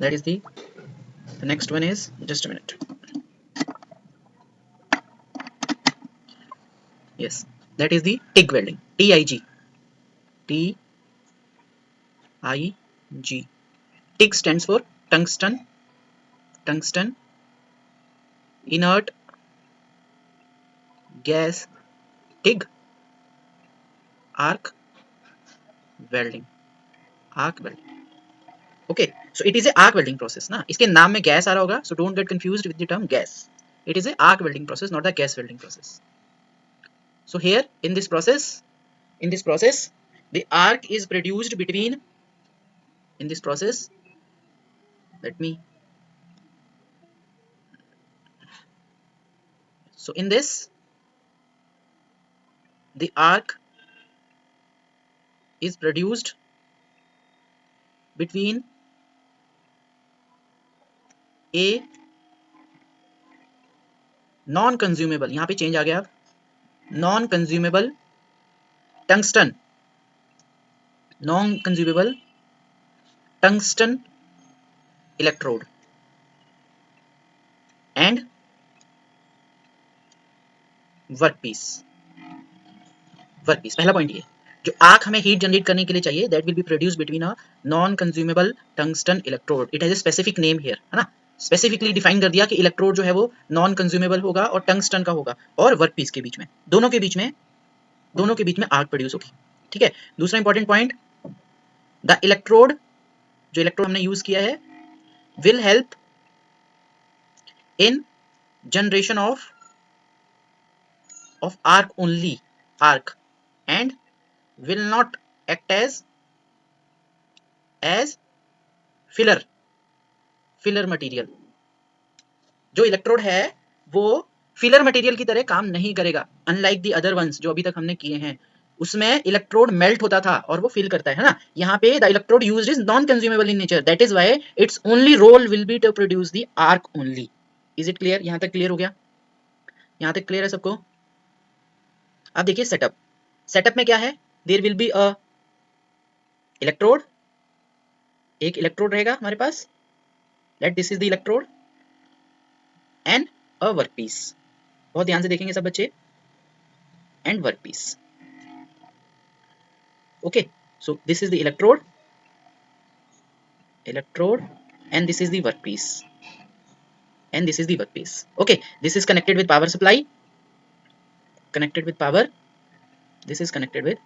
That is the next one is, just a minute. Yes, that is the TIG welding. TIG. TIG. TIG stands for tungsten inert gas TIG arc welding. Arc welding. Okay, so it is a arc welding process ना, इसके नाम में gas आ रहा होगा, so don't get confused with the term gas. It is a arc welding process, not the gas welding process. So here in this process, the arc is produced between, in this process, let me, so in this, the arc is produced between a non consumable, यहाँ पे change आ गया, non consumable tungsten electrode and workpiece. पहला point ये, जो arc हमें heat generate करने के लिए चाहिए, that will B produce between a non consumable tungsten electrode. It has a specific name here, है ना, स्पेसिफिकली डिफाइन कर दिया कि इलेक्ट्रोड जो है वो नॉन कंज्यूमेबल होगा और टंगस्टन का होगा, और वर्कपीस के बीच में, दोनों के बीच में आर्क प्रोड्यूस होगी. ठीक है. दूसरा इंपॉर्टेंट पॉइंट, द इलेक्ट्रोड, जो इलेक्ट्रोड हमने यूज किया है, will help in generation of arc only, arc, and will not act as filler material. जो इलेक्ट्रोड है वो फिलर मटेरियल की तरह काम नहीं करेगा, अनलाइक दी अदर वंस जो अभी तक हमने किए हैं. उसमें इलेक्ट्रोड मेल्ट होता था और वो फिल करता है ना. यहाँ पे the electrode used is non consumable in nature, that is why it's only role will be to produce the arc only. Is it clear? यहाँ तक क्लियर हो गया? यहाँ तक क्लियर है सबको? अब देखिए सेटअप में क्या है, there will be a electrode, एक इलेक्ट्रोड रहेगा हमारे पास, let this is the electrode, and a workpiece. बहुत ध्यान से देखेंगे सब बच्चे, and workpiece. Okay, so this is the electrode and this is the workpiece, okay. This is connected with power supply, this is connected with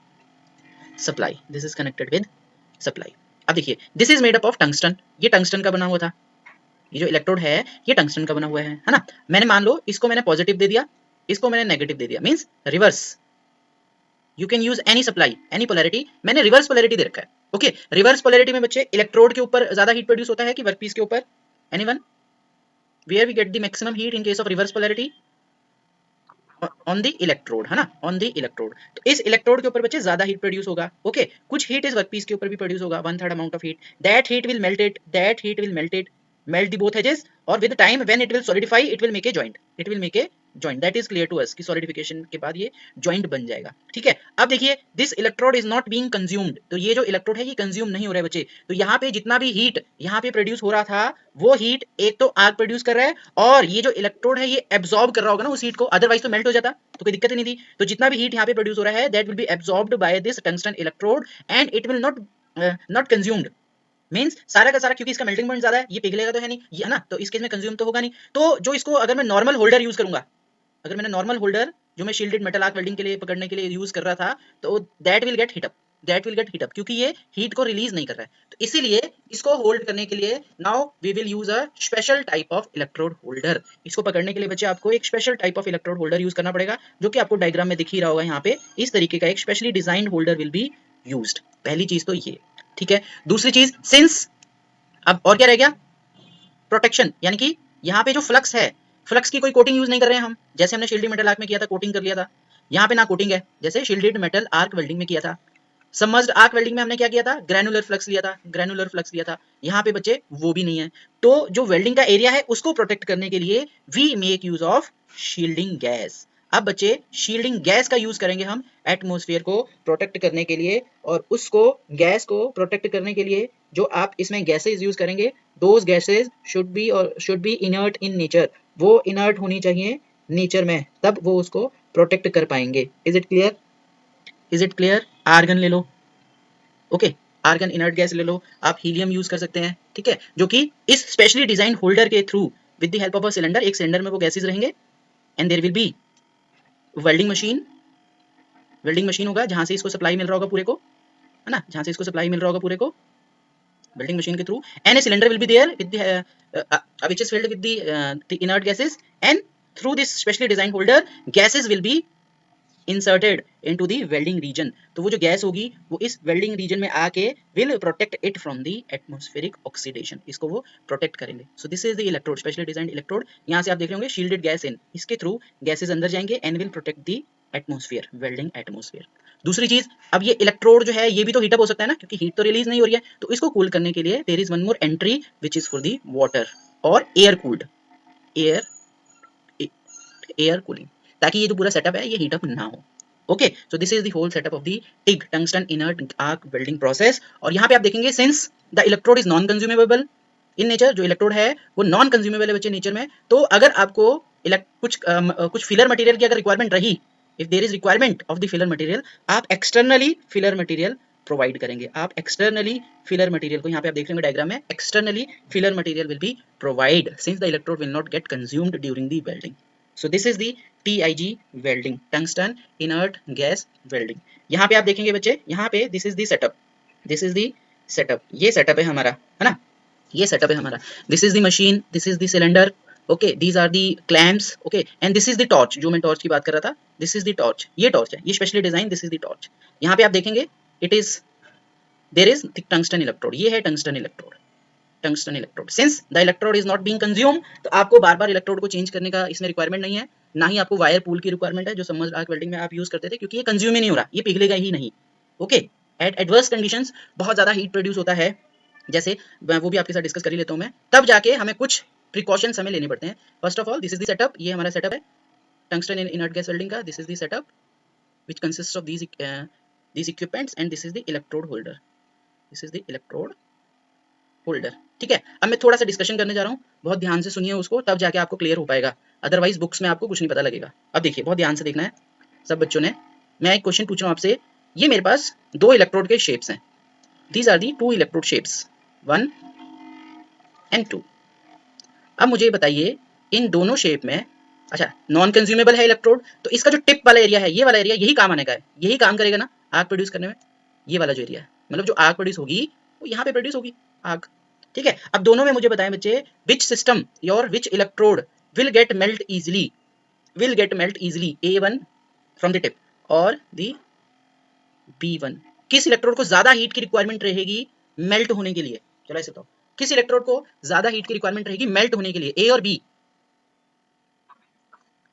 supply. अब देखिए, this is made up of tungsten, ये tungsten का बना हुआ था, ये जो electrode है ये टंगस्टन का बना हुआ है ना. मैंने मान लो इसको मैंने पॉजिटिव दे दिया, इसको मैंने नेगेटिव दे दिया, means reverse. You can use any supply, any polarity. मैंने रिवर्स पोलैरिटी दे रखा है. ओके, रिवर्स पोलैरिटी में बच्चे इलेक्ट्रोड के ऊपर ज्यादा हीट प्रोड्यूस होता है कि वर्कपीस के ऊपर? Anyone? Where we get the maximum heat in case of reverse polarity? On the electrode, है ना, ऑन द इलेक्ट्रोड. तो इस इलेक्ट्रोड के ऊपर बच्चे ज्यादा हीट प्रोड्यूस होगा. ओके, कुछ हीट इस वर्कपीस के ऊपर भी प्रोड्यूस होगा, 1/3 amount of heat. That heat will melt it, melt the both edges, or with the time when it will solidify it will make a joint, that is clear to us कि solidification के बाद ये joint बन जाएगा. ठीक है. अब देखिए, this electrode is not being consumed, तो ये जो इलेक्ट्रोड है ये कंज्यूम नहीं हो रहा है बच्चे. तो यहाँ पे जितना भी हीट यहाँ पे प्रोड्यूस हो रहा था, वो हीट एक तो आर्क प्रोड्यूस कर रहा है, और ये जो इलेक्ट्रोड है ये एब्जॉर्ब कर रहा होगा ना उस हीट को, अदरवाइज तो मेल्ट हो जाता, तो कोई दिक्कत ही नहीं थी. तो जितना भी हीट यहाँ पे प्रोड्यूस हो रहा है, that will B absorbed by this tungsten electrode, and it will not consumed. Means सारा का सारा, क्योंकि इसका मेल्टिंग पॉइंट ज्यादा है, ये पिघलेगा तो है नहीं, ये है ना, तो इस केस में कंज्यूम तो होगा नहीं. तो जो इसको अगर मैं नॉर्मल होल्डर यूज करूंगा, अगर मैंने नॉर्मल होल्डर जो मैं शील्डेड मेटल आर्क वेल्डिंग के लिए पकड़ने के लिए यूज कर रहा था, तो that will get heat up, क्योंकि ये हीट को रिलीज नहीं कर रहा है. तो इसीलिए इसको होल्ड करने के लिए now we will use a special type of electrode holder. इसको पकड़ने के लिए बच्चे आपको एक special type of electrode holder use करना पड़ेगा, जो कि आपको डायग्राम में दिख ही रहा होगा. यहाँ पे इस तरीके का एक specially designed holder will be used. पहली चीज तो ये, ठीक है. दूसरी चीज, सिंस, अब और क्या रह गया, प्रोटेक्शन, यानी कि यहाँ पे जो फ्लक्स है, फ्लक्स की कोई कोटिंग यूज नहीं कर रहे हैं हम, जैसे हमने शील्डेड मेटल आर्क में किया था, कोटिंग कर लिया था. यहाँ पे ना कोटिंग है, जैसे शील्डेड मेटल आर्क वेल्डिंग में किया था. सबमर्ज्ड आर्क वेल्डिंग में हमने क्या किया था, ग्रैनुलर फ्लक्स लिया था. यहाँ पे बच्चे वो भी नहीं है. तो जो वेल्डिंग का एरिया है उसको प्रोटेक्ट करने के लिए we make use of shielding gas. अब बच्चे शील्डिंग गैस का यूज करेंगे हम एटमॉस्फेयर को प्रोटेक्ट करने के लिए, और उसको गैस को प्रोटेक्ट करने के लिए जो आप इसमें गैसेज यूज करेंगे, those gases should be inert in nature, वो इनर्ट होनी चाहिए नेचर में, तब वो उसको प्रोटेक्ट कर पाएंगे। Is it clear? Is it clear? Argon ले लो, ओके, आर्गन इनर्ट गैस ले लो, आप हीलियम यूज कर सकते हैं, ठीक है, जो कि इस स्पेशली डिजाइन होल्डर के through with the help of a cylinder, एक सिलेंडर में वो गैसेज रहेंगे, and there will be welding machine होगा जहां से इसको सप्लाई मिल रहा होगा पूरे को, है ना, जहां से इसको सप्लाई मिल रहा होगा पूरे को वेल्डिंग मशीन के through, and a cylinder will be there with which is filled with the inert gases, and through this specially designed holder gases will be inserted into the welding region। तो वो जो gas होगी वो इस welding reason में आके will protect it from the atmospheric oxidation, इसको वो प्रोटेक्ट करेंगे। सो this is the electrode, specially designed electrode. यहाँ से आप देख रहे होंगे शील्डेड गैस इन, इसके थ्रू गैसेज अंदर जाएंगे and will protect the atmosphere, welding atmosphere. दूसरी चीज, अब ये इलेक्ट्रोड जो है ये भी तो हीटअप हो सकता है ना, क्योंकि हीट तो रिलीज नहीं हो रही है, तो इसको कूल करने के लिए there is one more entry which is for the water और एयर कूल्ड, एयर कूलिंग, ताकि ये जो पूरा सेटअप है ये हीटअप ना हो। Okay, so this is the whole setup of the TIG, tungsten inert arc welding process. और यहाँ पे आप देखेंगे since the electrode is non consumable in nature, जो इलेक्ट्रोड है वो नॉन कंज्यूमेबल है बच्चे नेचर में, तो अगर आपको कुछ फिलर मटेरियल की अगर रिक्वायरमेंट रही, if there is requirement of the filler material, आप एक्सटर्नली फिलर मटेरियल प्रोवाइड करेंगे, आप एक्सटर्नली फिलर मटेरियल को, यहाँ पे आप देख लेंगे डायग्राम में, externally filler material will be provide since the electrode will not get consumed during the welding. So this is the TIG welding, tungsten inert gas welding. यहाँ पे आप देखेंगे बच्चे, यहाँ पे this is the setup, this is the setup, ये setup है हमारा, है ना, ये सेटअप है हमारा, this is the machine, this is the cylinder, okay, these are the clamps, okay, and this is the torch, जो मैं टॉर्च की बात कर रहा था, दिस इज द टॉर्च, ये टॉर्च है, ये specially design, this is the torch. यहाँ पे आप देखेंगे it is there is the tungsten electrode, ये है tungsten electrode, tungsten electrode. Since the electrode is not being consume, तो आपको बार बार इलेक्ट्रोड को चेंज करने का इसमें रिक्वायरमेंट नहीं है, ना ही आपको वायर पूल की रिक्वायरमेंट है जो सबमर्ज्ड आर्क वेल्डिंग में आप यूज करते थे, क्योंकि ये कंज्यूम ही नहीं हो रहा, ये पिघलेगा ही नहीं। ओके, एट एडवर्स कंडीशंस बहुत ज्यादा हीट प्रोड्यूस होता है, जैसे वो भी आपके साथ डिस्कस कर ही लेता हूं मैं, तब जाके हमें कुछ प्रिकॉशंस हमें लेने पड़ते हैं। First of all this is the setup, ये हमारा सेटअप है टंगस्टन इनर्ट गैस वेल्डिंग का, this is the setup which consists of these equipments, and this is the electrode holder, this is the electrode holder. ठीक है, अब मैं थोड़ा सा डिस्कशन करने जा रहा हूँ, बहुत ध्यान से सुनिए उसको, तब जाके आपको क्लियर हो पाएगा, अदरवाइज बुक्स में आपको कुछ नहीं पता लगेगा। अब देखिए, बहुत ध्यान से देखना है सब बच्चों ने। मैं एक क्वेश्चन पूछ रहा हूँ आपसे, ये मेरे पास दो इलेक्ट्रोड के शेप्स हैं, these are the two electrode shapes 1 and 2। अब मुझे बताइए इन दोनों शेप में, अच्छा नॉन कंज्यूमेबल है इलेक्ट्रोड, तो इसका जो टिप वाला एरिया है, ये वाला एरिया यही काम आने का है, यही काम करेगा ना आग प्रोड्यूस करने में, ये वाला जो एरिया है, मतलब जो आग प्रोड्यूस होगी वो यहाँ पे प्रोड्यूस होगी आग। ठीक है, अब दोनों में मुझे बताएं बच्चे, which system your which electrode will gate melt easily, A1 from the tip और द B1, किस इलेक्ट्रोड को ज्यादा हीट की रिक्वायरमेंट रहेगी मेल्ट होने के लिए? चलो ऐसे बताओ, किस इलेक्ट्रोड को ज्यादा हीट की रिक्वायरमेंट रहेगी मेल्ट होने के लिए, A और B?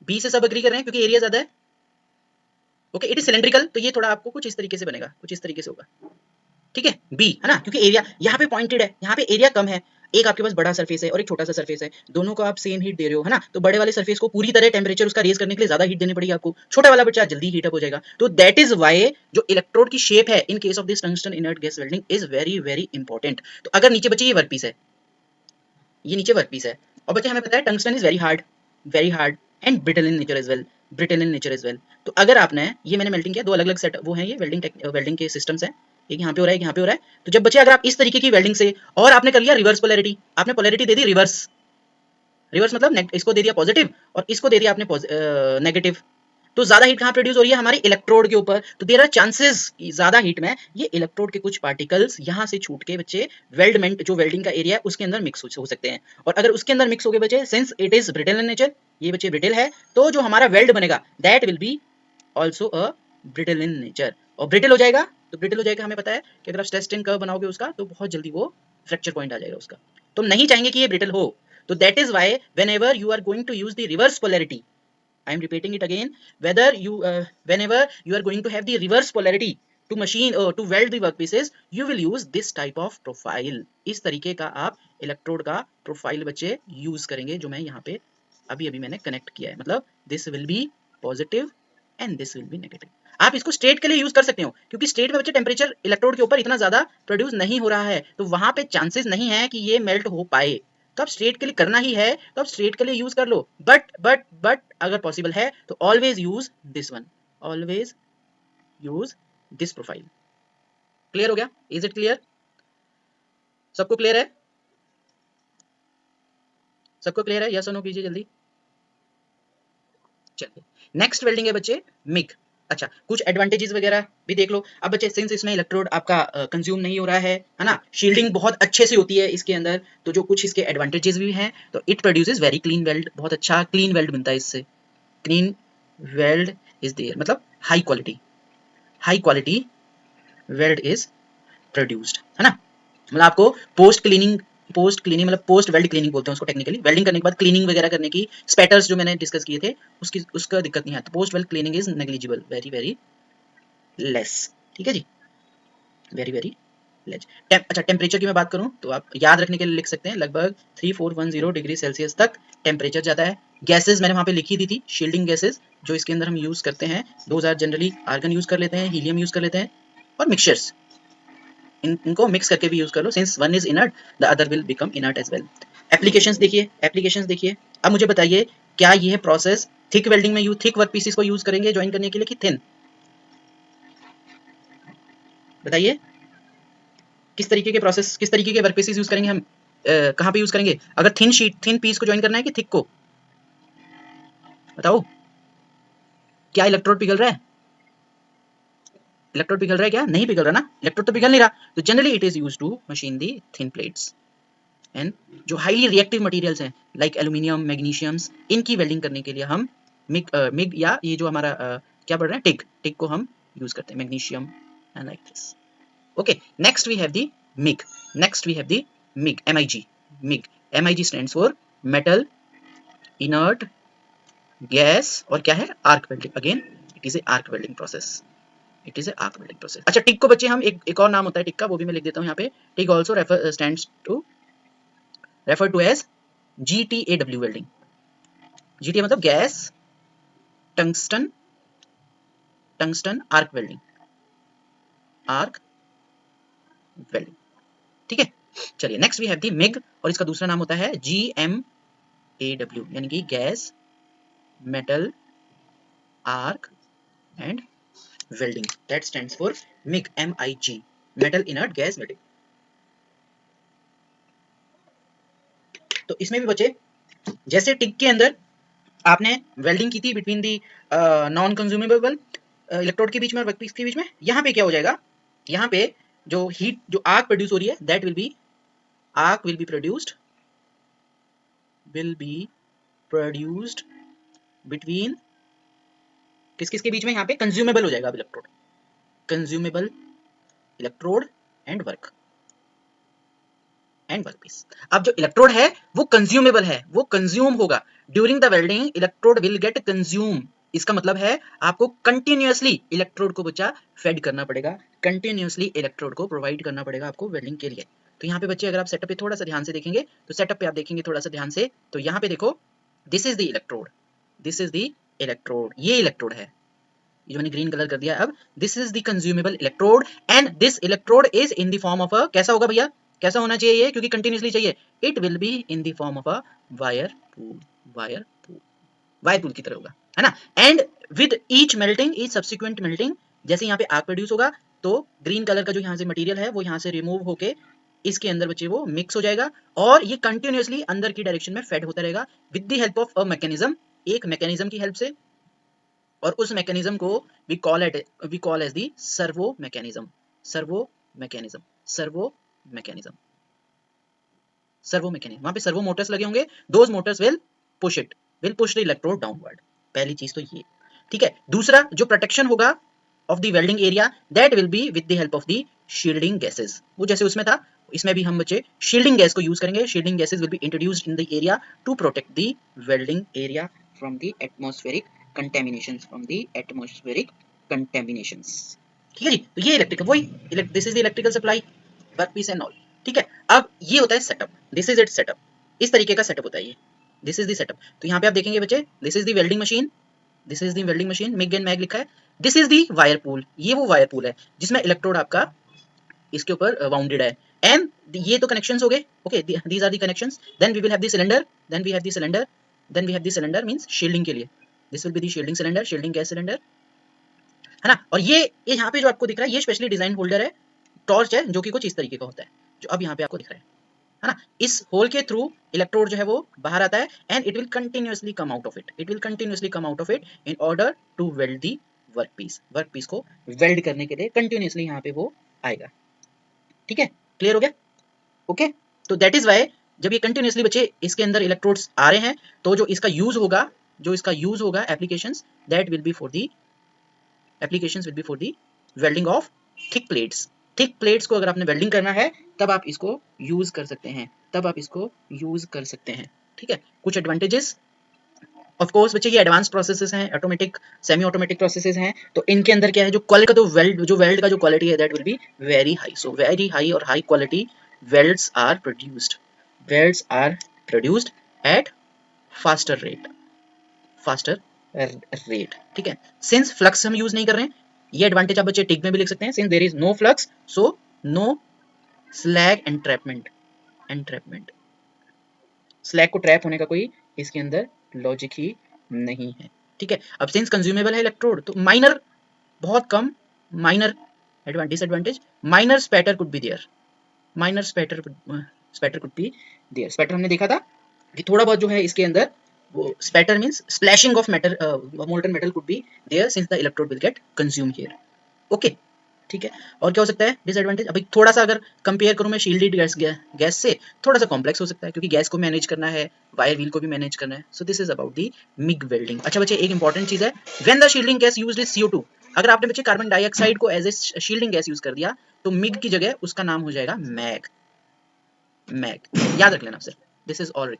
B से सब एग्री कर रहे हैं क्योंकि एरिया ज्यादा है। ओके, इट इज सिलेंड्रिकल, तो ये थोड़ा आपको कुछ इस तरीके से बनेगा, कुछ इस तरीके से होगा। ठीक है, B है ना, क्योंकि एरिया यहाँ पे पॉइंटेड है, यहाँ पे एरिया कम है, एक आपके पास बड़ा सरफेस है और एक छोटा सा सरफेस है, दोनों को आप सेम हीट दे रहे हो, है ना, तो बड़े वाले सरफेस को पूरी तरह टेम्परेचर उसका रेज करने के लिए ज्यादा हीट देनी पड़ेगी आपको, छोटा वाला बच्चा जल्दी हीट अप हो जाएगा। तो दैट इज वाई जो इलेक्ट्रोड की शेप है इन case of this tungsten inert gas welding is very very important. तो अगर नीचे बच्चे ये वर्कपीस है, ये नीचे वर्कपीस है, और बच्चे हमें पता है tungsten is very hard and brittle in nature as well, तो अगर आपने ये मैंने मेल्टिंग किया, दो अलग अलग सेट वो हैं, ये वेल्डिंग के सिस्टम्स हैं, एक यहाँ पे हो रहा है, एक यहाँ पे हो रहा है। तो जब बच्चे अगर आप इस तरीके की वेल्डिंग से, और आपने कर लिया रिवर्स पोलैरिटी, आपने पोलैरिटी दे दी रिवर्स मतलब इसको दे दिया पॉजिटिव और इसको दे दिया आपने नेगेटिव, तो ज्यादा हीट कहाँ प्रोड्यूस हो रही है हमारे इलेक्ट्रोड के ऊपर, तो देयर आर चांसेस ज्यादा हीट में ये इलेक्ट्रोड के कुछ पार्टिकल्स यहाँ से छूट के बच्चे वेल्डमेंट जो वेल्डिंग का एरिया है उसके अंदर मिक्स हो सकते हैं, और अगर उसके अंदर मिक्स हो गए बच्चे, since it is brittle in nature, ये बच्चे ब्रिटल है, तो जो हमारा वेल्ड बनेगा that will B also a brittle in nature, और ब्रिटल हो जाएगा, तो ब्रिटल हो जाएगा हमें पता है कि अगर आप स्ट्रेस स्ट्रेन कर्व बनाओगे उसका तो बहुत जल्दी वो फ्रैक्चर पॉइंट आ जाएगा उसका, तो नहीं चाहेंगे कि ये ब्रिटल हो। तो that is why whenever you are going to use the reverse polarity, I am repeating it again, whenever you are going to have the reverse polarity to machine to weld the workpieces, you will use this type of profile, इस तरीके का आप electrode का profile बच्चे use करेंगे, जो मैं यहाँ पे अभी मैंने कनेक्ट किया है, मतलब this will be positive and this will B negative. आप इसको स्टेट के लिए यूज कर सकते हो, क्योंकि स्टेट में बच्चे टेम्परेचर इलेक्ट्रोड के ऊपर इतना ज्यादा प्रोड्यूस नहीं हो रहा है, तो वहां पे चांसेस नहीं है कि ये मेल्ट हो पाए। तो आप स्टेट के लिए करना ही है तो आप स्टेट के लिए यूज कर लो, बट अगर पॉसिबल है तो always use this one, always use this profile. Clear हो गया? Is it clear? सबको क्लियर है? सबको क्लियर है? यस और नो कीजिए जल्दी। चलिए नेक्स्ट वेल्डिंग है बच्चे मिग। अच्छा, कुछ एडवांटेजेस वगैरह भी देख लो। अब बच्चे सिंस इसमें इलेक्ट्रोड आपका कंज्यूम नहीं हो रहा है ना, शील्डिंग बहुत अच्छे से होती है इसके अंदर, तो जो कुछ इसके एडवांटेजेस भी हैं, तो it produces very clean weld, बहुत अच्छा क्लीन वेल्ड बनता है इससे। क्लीन वेल्ड इज देयर, मतलब high quality weld is produced, है ना। मतलब आपको पोस्ट क्लीनिंग मतलब पोस्ट वेल्ड क्लीनिंग बोलते हैं उसको टेक्निकली, वेल्डिंग करने के बाद क्लीनिंग वगैरह करने की, स्पैटर्स जो मैंने डिस्कस किए थे उसका दिक्कत नहीं है, तो post weld cleaning is negligible, very very less. ठीक है जी, वेरी वेरी लेस। अच्छा, टेम्परेचर की मैं बात करूं तो आप याद रखने के लिए लिख सकते हैं लगभग 3410 डिग्री सेल्सियस तक टेम्परेचर जाता है। गैसेज मैंने वहां पे लिखी दी थी, शील्डिंग गैसेज जो इसके अंदर हम यूज करते हैं, 2000 जनरली आर्गन यूज कर लेते हैं, हीलियम यूज कर लेते हैं, और मिक्सचर्स इनको मिक्स करके भी यूज कर लो, since one is inert the other will become inert as well. Applications देखिए। अब मुझे बताइए, क्या यह प्रोसेस थिक वेल्डिंग में थिक वर्क पीसेस को यूज करेंगे ज्वाइन करने के लिए कि थिन? बताइए किस तरीके के वर्क पीसेस यूज करेंगे हम, कहाँ पे यूज करेंगे? अगर थिन पीस को ज्वाइन करना है कि थिक को? बताओ, क्या इलेक्ट्रोड पिघल रहा है? इलेक्ट्रोड पिघल रहा है क्या? नहीं पिघल रहा ना, इलेक्ट्रोड तो पिघल नहीं रहा, तो generally it is used to machine the thin plates. And जो हाईली रिएक्टिव मटेरियल्स हैं लाइक एल्यूमिनियम, मैग्नीशियम्स, इनकी वेल्डिंग करने के लिए हम मिग या ये जो हमारा क्या पढ़ रहे हैं टिक को हम यूज करते हैं, magnesium and like this. Okay, next we have the MIG. MIG stands for metal inert gas, और क्या है? Arc welding. Again it is a arc welding process, अच्छा, टिक को बच्चे हम एक और नाम होता है टिक का, वो भी मैं लिख देता हूँ यहाँ पे। TIG also stands to referred to as GTAW welding। GTA मतलब गैस टंगस्टन आर्क वेल्डिंग, ठीक है। चलिए next we have the MIG, और इसका दूसरा नाम होता है GMAW, यानी कि gas metal arc and welding, that stands for MIG, MIG, metal inert gas welding. तो इसमें भी बच्चे जैसे टिक के अंदर आपने वेल्डिंग की थी between the non consumable electrode के बीच में और वर्कपीस के बीच में, यहाँ पे क्या हो जाएगा? यहाँ पे जो हीट, जो आर्क प्रोड्यूस हो रही है, that will be produced between किस के बीच में? यहाँ पे कंज्यूमेबल हो जाएगा अब electrode, consumable electrode and workpiece. अब जो इलेक्ट्रोड है वो कंज्यूमेबल है, वो कंज्यूम होगा during the welding, electrode will get consume. इसका मतलब है आपको कंटिन्यूअसली इलेक्ट्रोड को बच्चा फेड करना पड़ेगा, कंटिन्यूअसली इलेक्ट्रोड को प्रोवाइड करना पड़ेगा आपको वेल्डिंग के लिए। तो यहाँ पे बच्चे अगर आप सेटअप पे थोड़ा सा ध्यान से देखेंगे, तो सेटअप पे आप देखेंगे थोड़ा सा ध्यान से, तो यहाँ पे देखो, दिस इज द इलेक्ट्रोड, ये इलेक्ट्रोड है, ये जो मैंने ग्रीन कलर कर दिया। अब this is the consumable electrode and this electrode is in the form of a, कैसा होगा भैया, कैसा होना चाहिए ये, क्योंकि कंटिन्यूअसली चाहिए, it will be in the form of a wire pool की तरह होगा, है ना। And with each subsequent melting, जैसे यहाँ पे आर्क प्रोड्यूस होगा, तो ग्रीन कलर का जो यहाँ से मटेरियल है वो यहाँ से रिमूव होके इसके अंदर बच्चे वो मिक्स हो जाएगा, और ये कंटिन्यूअसली अंदर की डायरेक्शन में फेड होता रहेगा with the help of a mechanism, एक मैकेनिज्म की हेल्प से, और उस मैकेनिज्म को we call as the servo mechanism. वहां पे सर्वो मोटर्स लगे होंगे, those motors will push the electrode downward. पहली चीज तो ये, ठीक है। दूसरा जो प्रोटेक्शन होगा of the welding area, that will be with the help of the shielding gases. वो जैसे उसमें था, इसमें भी हम बच्चे शील्डिंग गैस को यूज करेंगे। Shielding gases will be introduced in the area to protect the welding area from the atmospheric contaminations, ठीक है जी। तो ये इलेक्ट्रिकल, वही this is the electrical supply, workpiece and all, ठीक है। अब ये होता है setup, this is it setup, इस तरीके का सेटअप होता है ये, दिस इज द सेटअप। तो यहाँ पे आप देखेंगे बच्चे, this is the welding machine, this is the welding machine, MIG and MAG लिखा है। This is the wire pool, ये वो वायर पूल है जिसमें इलेक्ट्रोड आपका इसके ऊपर वाउंडेड है। एंड ये तो कनेक्शंस हो गए, okay, these are the connections. Then we will have the cylinder, then we have the cylinder, then we have the cylinder means shielding के लिए, this will be the shielding cylinder, shielding gas cylinder, है ना। और ये यहाँ पे जो आपको दिख रहा है ये स्पेशली डिजाइन होल्डर है, टॉर्च है, जो कि कुछ इस तरीके का होता है जो अब यहाँ पे आपको दिख रहा है ना। इस होल के थ्रू इलेक्ट्रोड जो है वो बाहर आता है and it will continuously come out of it, it will continuously come out of it in order to weld the work piece को वेल्ड करने के लिए कंटिन्यूअसली यहाँ पे वो आएगा। ठीक है, क्लियर हो गया? ओके, तो दैट इज वाई जब ये कंटिन्यूअसली बच्चे इसके अंदर इलेक्ट्रोड्स आ रहे हैं तो जो इसका यूज होगा applications, that will B for the applications will be for the welding of thick plates. Thick plates को अगर आपने वेल्डिंग करना है तब आप इसको यूज कर सकते हैं, ठीक है। कुछ एडवांटेजेस, ऑफ कोर्स बच्चे ये एडवांस प्रोसेसेस हैं, ऑटोमेटिक सेमी ऑटोमेटिक प्रोसेसेस हैं, तो इनके अंदर क्या है जो क्वालिटी का जो वेल्ड का जो क्वालिटी है that will be very high. So very high और high quality welds are produced at faster rate, ठीक है। सिंस फ्लक्स हम यूज नहीं कर रहे हैं, ये एडवांटेज आप बच्चे टिक में भी लिख सकते हैं, since there is no flux so no slag entrapment, slag को ट्रैप होने का कोई इसके अंदर लॉजिक ही नहीं है, ठीक है। अब सिंस कंज्यूमेबल है इलेक्ट्रोड तो माइनर, बहुत कम minor disadvantage, minor spatter could be there, spatter हमने देखा था कि थोड़ा बहुत जो है इसके अंदर वो spatter means splashing of metal, molten metal could be there since the electrode will get consume here, okay, ठीक है। और क्या हो सकता है डिसएडवांटेज, अभी थोड़ा सा अगर कंपेयर करूं मैं शील्डेड गैस से, थोड़ा सा कॉम्प्लेक्स हो सकता है क्योंकि गैस को मैनेज करना है, वायर व्हील को भी मैनेज करना है। So this is about the MIG welding. अच्छा बच्चे एक इंपॉर्टेंट चीज है, when the shielding gas used is CO2, अगर आपने बच्चे कार्बन डाइऑक्साइड को as a shielding gas use कर दिया तो मिग की जगह उसका नाम हो जाएगा मैग, याद रख लेना आपसे, दिस इज ऑल।